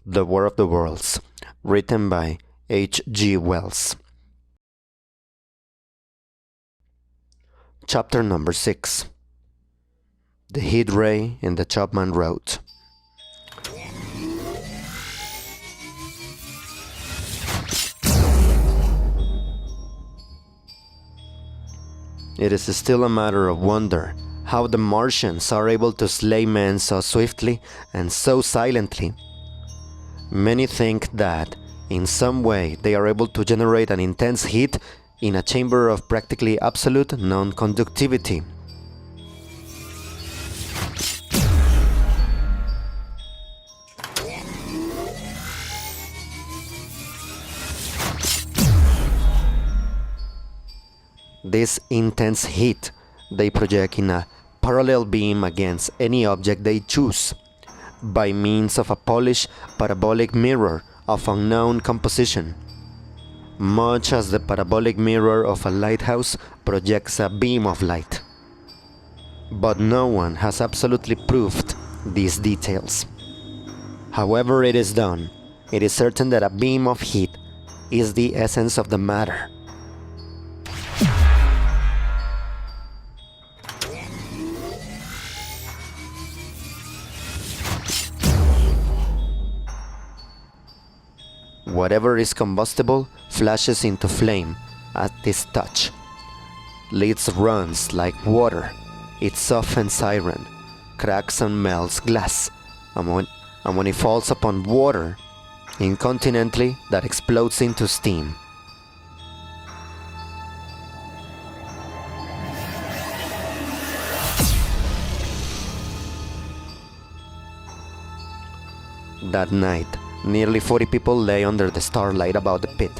The War of the Worlds, written by H.G. Wells. Chapter number 6. The Heat Ray in the Chapman Road. It is still a matter of wonder how the Martians are able to slay men so swiftly and so silently. Many think that, in some way, they are able to generate an intense heat in a chamber of practically absolute non-conductivity. This intense heat they project in a parallel beam against any object they choose, by means of a polished parabolic mirror of unknown composition, much as the parabolic mirror of a lighthouse projects a beam of light. But no one has absolutely proved these details. However it is done, it is certain that a beam of heat is the essence of the matter. Whatever is combustible flashes into flame at this touch. Leads runs like water, it softens iron, cracks and melts glass, and when it falls upon water, incontinently that explodes into steam. That night, nearly 40 people lay under the starlight about the pit,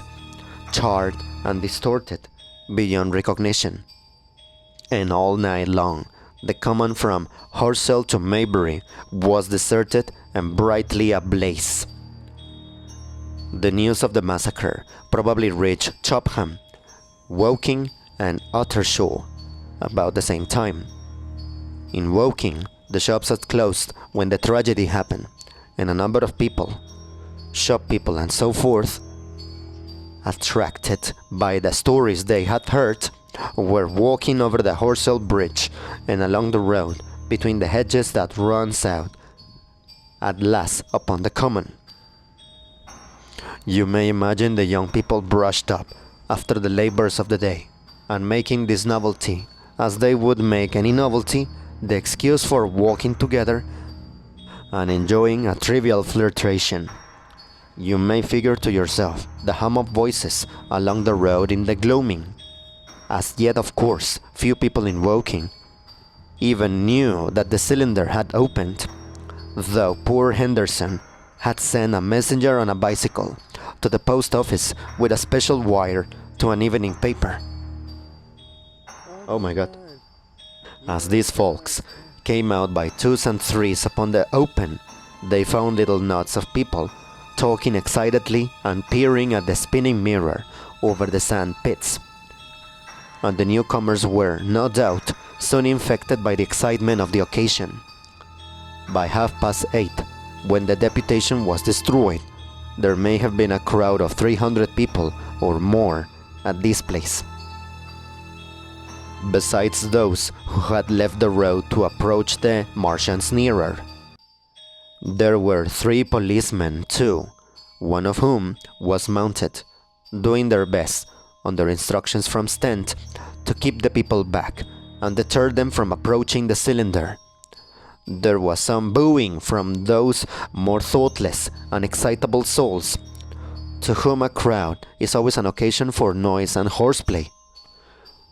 charred and distorted beyond recognition. And all night long, the common from Horsell to Maybury was deserted and brightly ablaze. The news of the massacre probably reached Chopham, Woking, and Ottershaw about the same time. In Woking, the shops had closed when the tragedy happened, and a number of people, shop people and so forth, attracted by the stories they had heard, were walking over the Horsell Bridge and along the road between the hedges that runs out at last upon the common. You may imagine the young people brushed up after the labors of the day, and making this novelty, as they would make any novelty, the excuse for walking together and enjoying a trivial flirtation. You may figure to yourself the hum of voices along the road in the gloaming. As yet, of course, few people in Woking even knew that the cylinder had opened, though poor Henderson had sent a messenger on a bicycle to the post office with a special wire to an evening paper. Oh my God. As these folks came out by twos and threes upon the open, they found little knots of people talking excitedly and peering at the spinning mirror over the sand pits. And the newcomers were, no doubt, soon infected by the excitement of the occasion. By 8:30, when the deputation was destroyed, there may have been a crowd of 300 people or more at this place, besides those who had left the road to approach the Martians nearer. There were 3 policemen too, one of whom was mounted, doing their best, under instructions from Stent, to keep the people back and deter them from approaching the cylinder. There was some booing from those more thoughtless and excitable souls, to whom a crowd is always an occasion for noise and horseplay.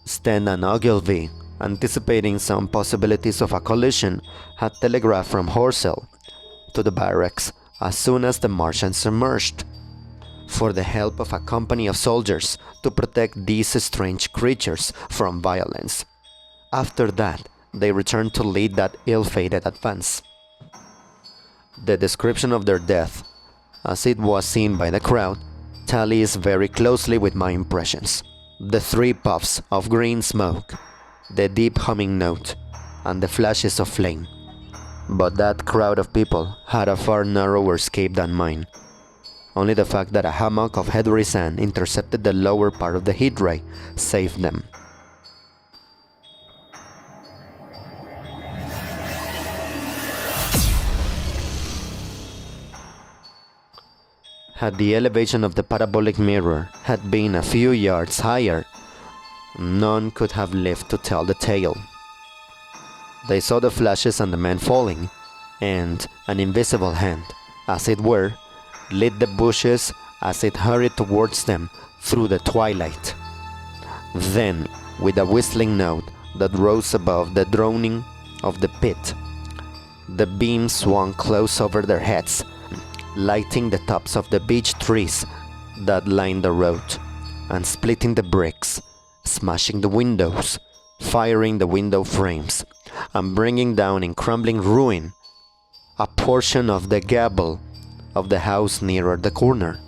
Stent and Ogilvy, anticipating some possibilities of a collision, had telegraphed from Horsell to the barracks as soon as the Martians emerged, for the help of a company of soldiers to protect these strange creatures from violence. After that, they returned to lead that ill-fated advance. The description of their death, as it was seen by the crowd, tallies very closely with my impressions. The 3 puffs of green smoke, the deep humming note, and the flashes of flame. But that crowd of people had a far narrower escape than mine. Only the fact that a hammock of heathery sand intercepted the lower part of the heat ray saved them. Had the elevation of the parabolic mirror had been a few yards higher, none could have lived to tell the tale. They saw the flashes and the men falling, and an invisible hand, as it were, lit the bushes as it hurried towards them through the twilight. Then, with a whistling note that rose above the droning of the pit, the beam swung close over their heads, lighting the tops of the beech trees that lined the road, and splitting the bricks, smashing the windows, firing the window frames, and bringing down in crumbling ruin a portion of the gable of the house nearer the corner.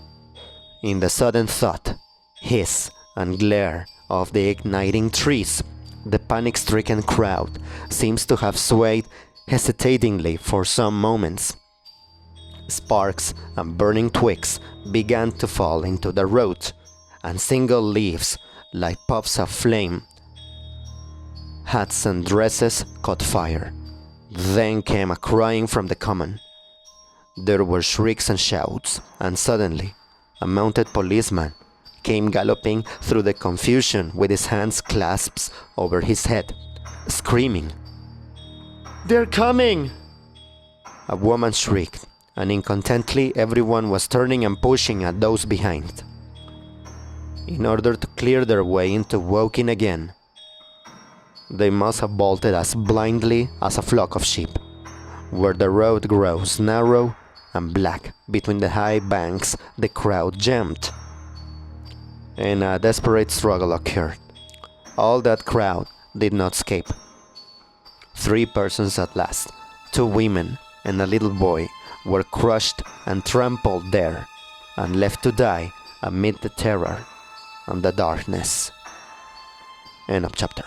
In the sudden thought, hiss, and glare of the igniting trees, the panic-stricken crowd seems to have swayed hesitatingly for some moments. Sparks and burning twigs began to fall into the road, and single leaves, like puffs of flame, hats and dresses caught fire. Then came a crying from the common. There were shrieks and shouts, and suddenly a mounted policeman came galloping through the confusion with his hands clasped over his head, screaming, "They're coming!" A woman shrieked, and incontently everyone was turning and pushing at those behind, in order to clear their way into Woking again. They must have bolted as blindly as a flock of sheep, where the road grows narrow and black between the high banks. The crowd jammed, and a desperate struggle occurred. All that crowd did not escape. 3 persons at last, 2 women and a little boy, were crushed and trampled there, and left to die amid the terror and the darkness. End of chapter.